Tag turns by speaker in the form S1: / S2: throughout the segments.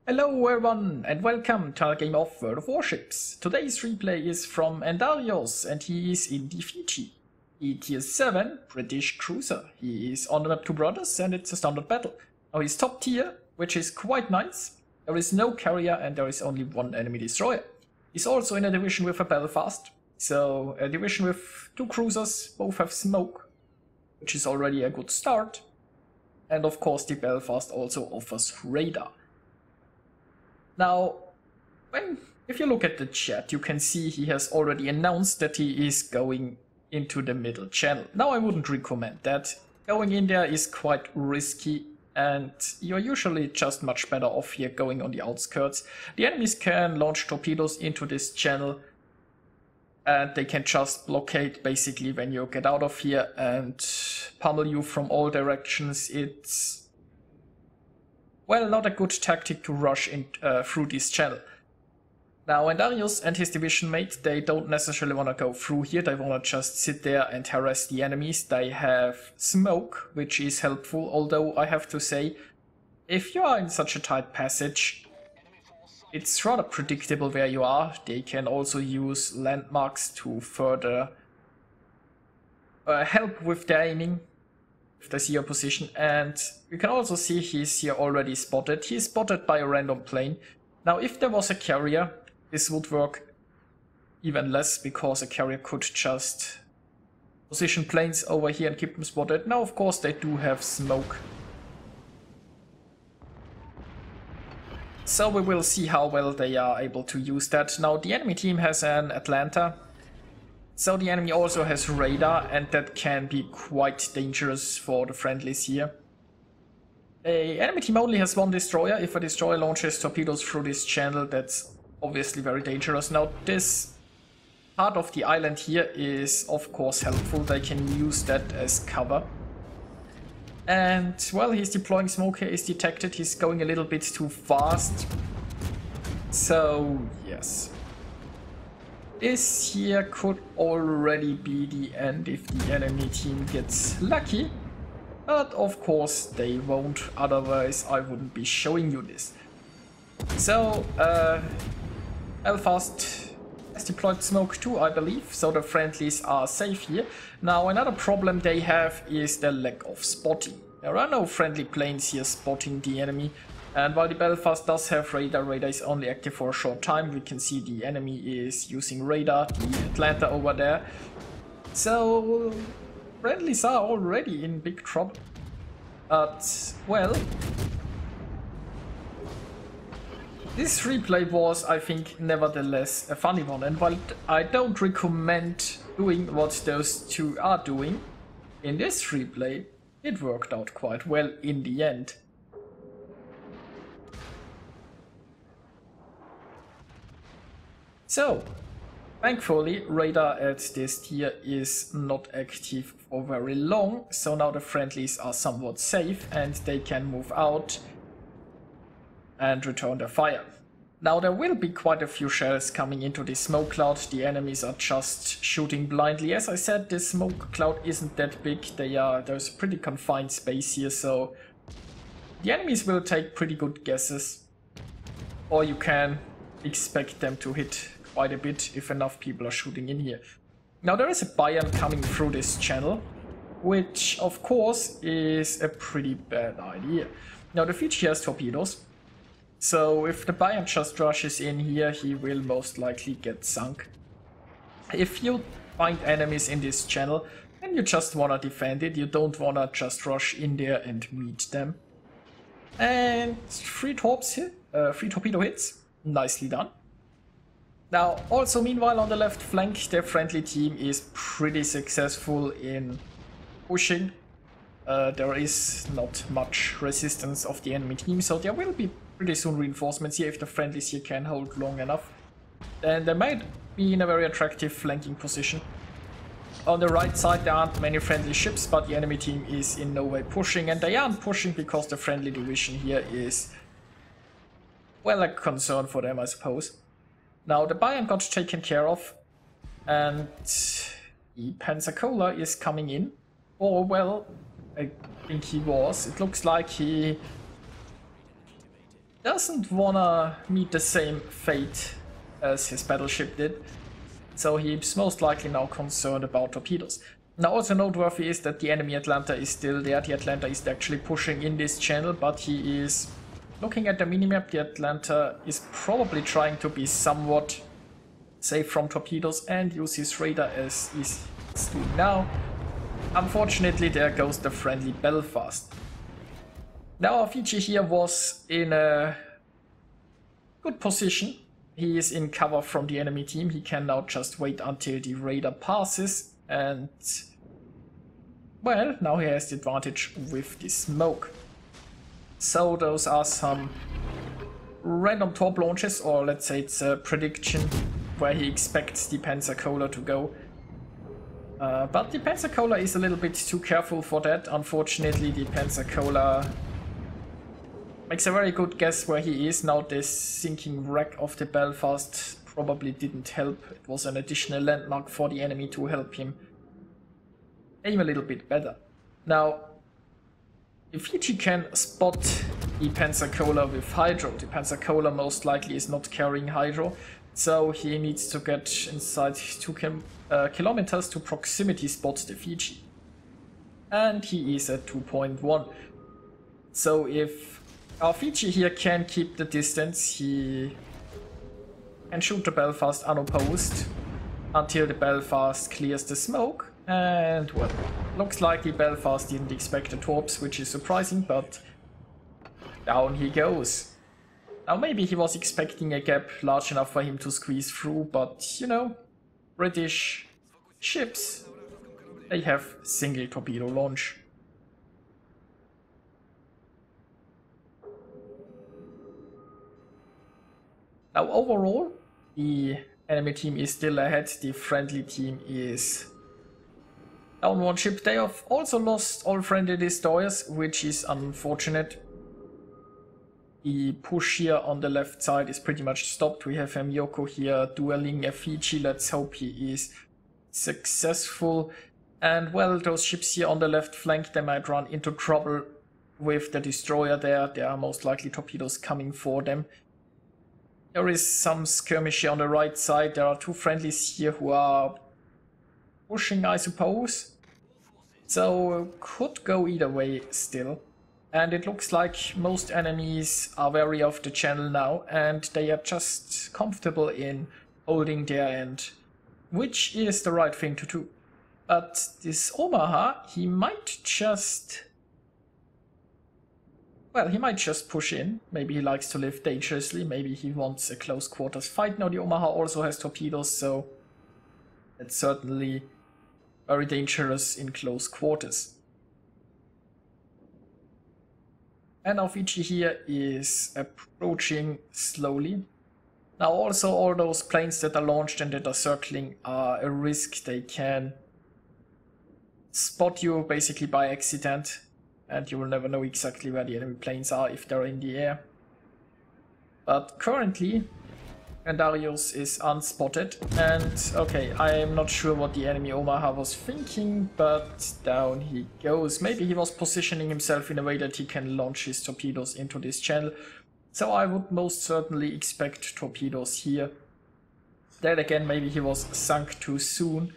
S1: Hello everyone and welcome to our game of World of Warships. Today's replay is from Endarios and he is in the Fiji. He tier 7 British cruiser. He is on the map 2 Brothers and it's a standard battle. Now he's top tier, which is quite nice. There is no carrier and there is only one enemy destroyer. He's also in a division with a Belfast. So a division with 2 cruisers, both have smoke, which is already a good start. And of course the Belfast also offers radar. Now, if you look at the chat, you can see he has already announced that he is going into the middle channel. Now, I wouldn't recommend that. Going in there is quite risky and you're usually just much better off here going on the outskirts. The enemies can launch torpedoes into this channel and they can just blockade basically when you get out of here and pummel you from all directions. It's well, not a good tactic to rush in through this channel. Now, Endarios and his division mate, they don't necessarily want to go through here. They want to just sit there and harass the enemies. They have smoke, which is helpful. Although I have to say, if you are in such a tight passage, it's rather predictable where you are. They can also use landmarks to further help with their aiming, if they see your position. And you can also see he's here already spotted. He's spotted by a random plane. Now, if there was a carrier, this would work even less because a carrier could just position planes over here and keep them spotted. Now, of course, they do have smoke. So we will see how well they are able to use that. Now, the enemy team has an Atlanta. So the enemy also has radar, and that can be quite dangerous for the friendlies here. The enemy team only has one destroyer. If a destroyer launches torpedoes through this channel, that's obviously very dangerous. Now, this part of the island here is of course helpful. They can use that as cover. And well, he's deploying smoke here, is detected. He's going a little bit too fast. So yes. This here could already be the end if the enemy team gets lucky. But of course they won't, otherwise I wouldn't be showing you this. So, Belfast has deployed smoke too, I believe, so the friendlies are safe here. Now, another problem they have is the lack of spotting. There are no friendly planes here spotting the enemy. And while the Belfast does have radar, radar is only active for a short time. We can see the enemy is using radar, the Atlanta over there. So, friendlies are already in big trouble. But, well, this replay was, I think, nevertheless a funny one. And while I don't recommend doing what those two are doing, in this replay, it worked out quite well in the end. So, thankfully, radar at this tier is not active for very long, so now the friendlies are somewhat safe and they can move out and return their fire. Now, there will be quite a few shells coming into the smoke cloud. The enemies are just shooting blindly. As I said, this smoke cloud isn't that big. There's a pretty confined space here, so the enemies will take pretty good guesses. Or you can expect them to hit quite a bit if enough people are shooting in here. Now, there is a Bayern coming through this channel, which of course is a pretty bad idea. Now, the Fiji has torpedoes, so if the Bayern just rushes in here, he will most likely get sunk. If you find enemies in this channel and you just wanna defend it, you don't wanna just rush in there and meet them. And 3 torpedo hits, nicely done. Now, also meanwhile on the left flank, their friendly team is pretty successful in pushing. There is not much resistance of the enemy team, so there will be pretty soon reinforcements here if the friendlies here can hold long enough. And they might be in a very attractive flanking position. On the right side there aren't many friendly ships, but the enemy team is in no way pushing, and they aren't pushing because the friendly division here is, well, a concern for them, I suppose. Now, the Bayern got taken care of, and the Pensacola is coming in. Or, well, I think he was. It looks like he doesn't wanna meet the same fate as his battleship did, so he's most likely now concerned about torpedoes. Now also noteworthy is that the enemy Atlanta is still there. The Atlanta is actually pushing in this channel, but he is looking at the minimap. The Atlanta is probably trying to be somewhat safe from torpedoes and use his radar as he's doing now. Unfortunately, there goes the friendly Belfast. Now our Fiji here was in a good position. He is in cover from the enemy team. He can now just wait until the radar passes and, well, now he has the advantage with the smoke. So those are some random torp launches, or let's say it's a prediction where he expects the Pensacola to go. But the Pensacola is a little bit too careful for that. Unfortunately, the Pensacola makes a very good guess where he is. Now this sinking wreck of the Belfast probably didn't help. It was an additional landmark for the enemy to help him aim a little bit better. Now, if Fiji can spot the Pensacola with hydro, the Pensacola most likely is not carrying hydro, so he needs to get inside 2 kilometers to proximity spot the Fiji. And he is at 2.1. So if our Fiji here can keep the distance, he can shoot the Belfast unopposed until the Belfast clears the smoke. And, well, looks like the Belfast didn't expect the torps, which is surprising, but down he goes. Now maybe he was expecting a gap large enough for him to squeeze through, but, you know, British ships, they have single torpedo launch. Now overall, the enemy team is still ahead, the friendly team is down 1 ship. They have also lost all friendly destroyers, which is unfortunate. The push here on the left side is pretty much stopped. We have a Miyoko here dueling a Fiji. Let's hope he is successful. And well, those ships here on the left flank, they might run into trouble with the destroyer there. There are most likely torpedoes coming for them. There is some skirmish here on the right side. There are 2 friendlies here who are pushing, I suppose. So could go either way still. And it looks like most enemies are wary of the channel now, and they are just comfortable in holding their end, which is the right thing to do. But this Omaha, he might just... well, he might just push in. Maybe he likes to live dangerously. Maybe he wants a close quarters fight. Now the Omaha also has torpedoes, so it's certainly very dangerous in close quarters. And our Fiji here is approaching slowly. Now also all those planes that are launched and that are circling are a risk. They can spot you basically by accident, and you will never know exactly where the enemy planes are if they're in the air. But currently, Endarios is unspotted, and okay, I am not sure what the enemy Omaha was thinking, but down he goes. Maybe he was positioning himself in a way that he can launch his torpedoes into this channel, so I would most certainly expect torpedoes here. Then again, maybe he was sunk too soon,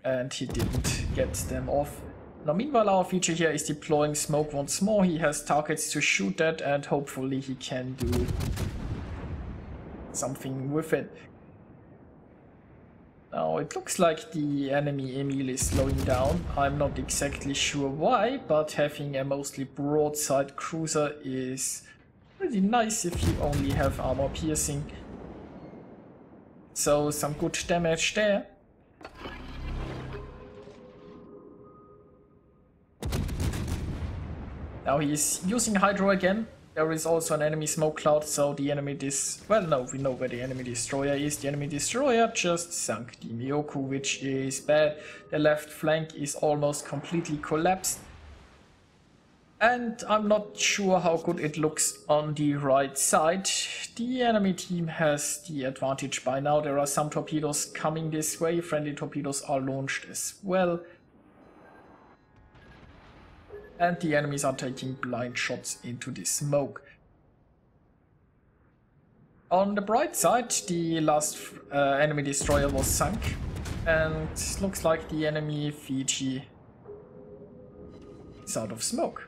S1: and he didn't get them off. Now meanwhile our Fiji here is deploying smoke once more. He has targets to shoot at, and hopefully he can do something with it. Now it looks like the enemy Emil is slowing down. I'm not exactly sure why, but having a mostly broadside cruiser is pretty nice if you only have armor piercing. So some good damage there. Now he's using hydro again. There is also an enemy smoke cloud, so the enemy well, no, we know where the enemy destroyer is. The enemy destroyer just sunk the Miyoko, which is bad. The left flank is almost completely collapsed. And I'm not sure how good it looks on the right side. The enemy team has the advantage by now. There are some torpedoes coming this way. Friendly torpedoes are launched as well. And the enemies are taking blind shots into the smoke. On the bright side, the last enemy destroyer was sunk, and looks like the enemy Fiji is out of smoke.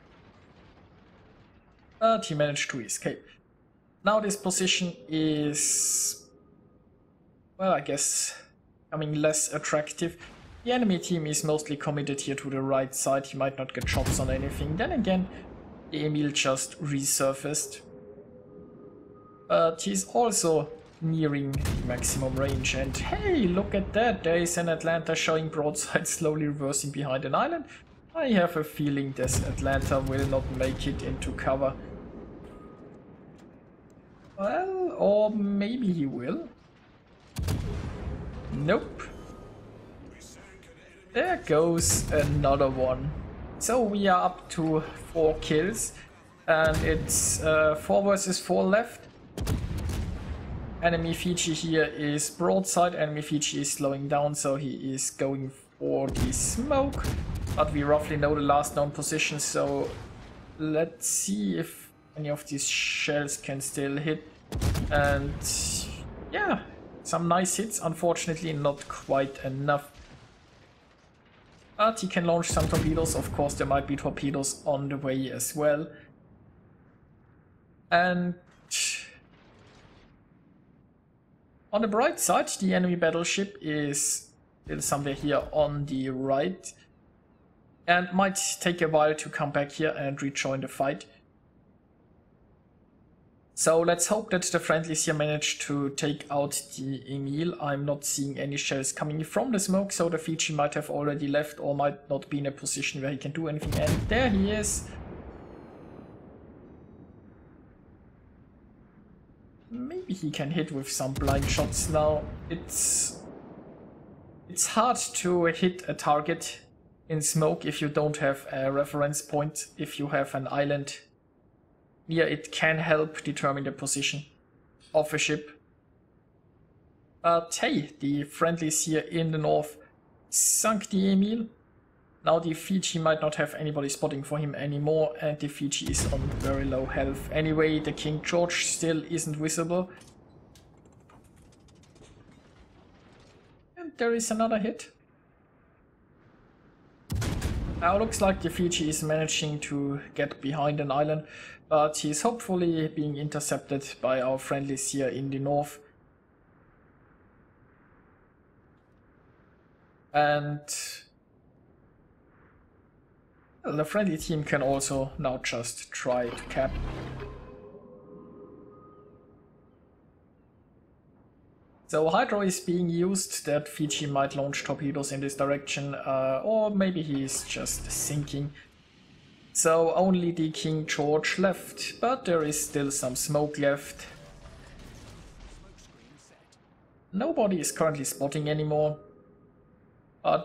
S1: But he managed to escape. Now this position is, well, I guess, becoming less attractive. The enemy team is mostly committed here to the right side. He might not get shots on anything. Then again, the Emil just resurfaced. But he's also nearing the maximum range. And hey, look at that. There is an Atlanta showing broadside slowly reversing behind an island. I have a feeling this Atlanta will not make it into cover. Well, or maybe he will. Nope. There goes another one. So we are up to 4 kills. And it's 4 versus 4 left. Enemy Fiji here is broadside. Enemy Fiji is slowing down, so he is going for the smoke. But we roughly know the last known position, so let's see if any of these shells can still hit. And yeah, some nice hits. Unfortunately, not quite enough. But he can launch some torpedoes. Of course, there might be torpedoes on the way as well. And on the bright side, the enemy battleship is still somewhere here on the right. And might take a while to come back here and rejoin the fight. So let's hope that the friendlies here manage to take out the Emil. I'm not seeing any shells coming from the smoke, so the Fiji might have already left or might not be in a position where he can do anything. And there he is. Maybe he can hit with some blind shots now. It's hard to hit a target in smoke if you don't have a reference point. If you have an island near it, can help determine the position of a ship. But hey, the friendlies here in the north sunk the Emil. Now the Fiji might not have anybody spotting for him anymore, and the Fiji is on very low health. Anyway, the King George still isn't visible. And there is another hit. Now looks like the Fiji is managing to get behind an island, but he's hopefully being intercepted by our friendlies here in the north. And well, the friendly team can also now just try to cap. So hydro is being used, that Fiji might launch torpedoes in this direction, or maybe he is just sinking. So only the King George left, but there is still some smoke left. Nobody is currently spotting anymore.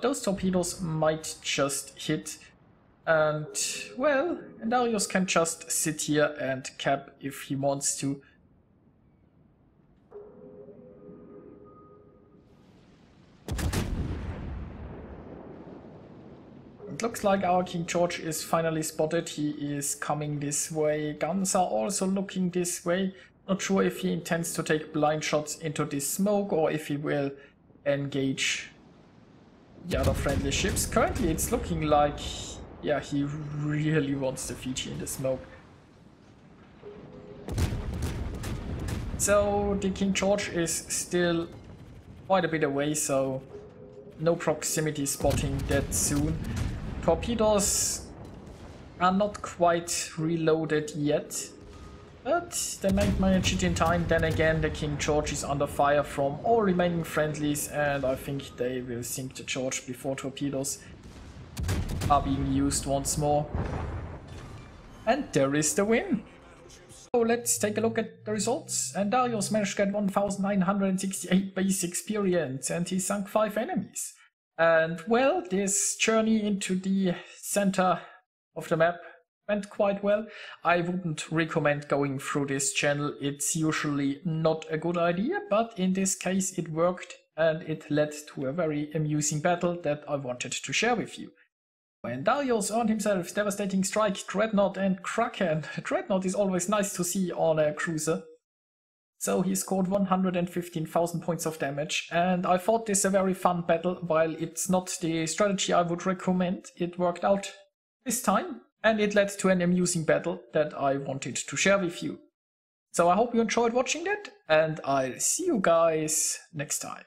S1: Those torpedoes might just hit. And well, Endarios can just sit here and cap if he wants to. It looks like our King George is finally spotted. He is coming this way. Guns are also looking this way. Not sure if he intends to take blind shots into this smoke or if he will engage the other friendly ships. Currently it's looking like, yeah, he really wants the Fiji in the smoke. So the King George is still quite a bit away, so no proximity spotting that soon. Torpedoes are not quite reloaded yet, but they might manage it in time. Then again, the King George is under fire from all remaining friendlies, and I think they will sink the George before torpedoes are being used once more. And there is the win. So let's take a look at the results. Endarios managed to get 1968 base experience, and he sunk 5 enemies. And well, this journey into the center of the map went quite well. I wouldn't recommend going through this channel. It's usually not a good idea, but in this case it worked, and it led to a very amusing battle that I wanted to share with you. Endarios earned himself Devastating Strike, Dreadnought and Kraken. Dreadnought is always nice to see on a cruiser. So he scored 115,000 points of damage, and I thought this a very fun battle. While it's not the strategy I would recommend, it worked out this time, and it led to an amusing battle that I wanted to share with you. So I hope you enjoyed watching that, and I'll see you guys next time.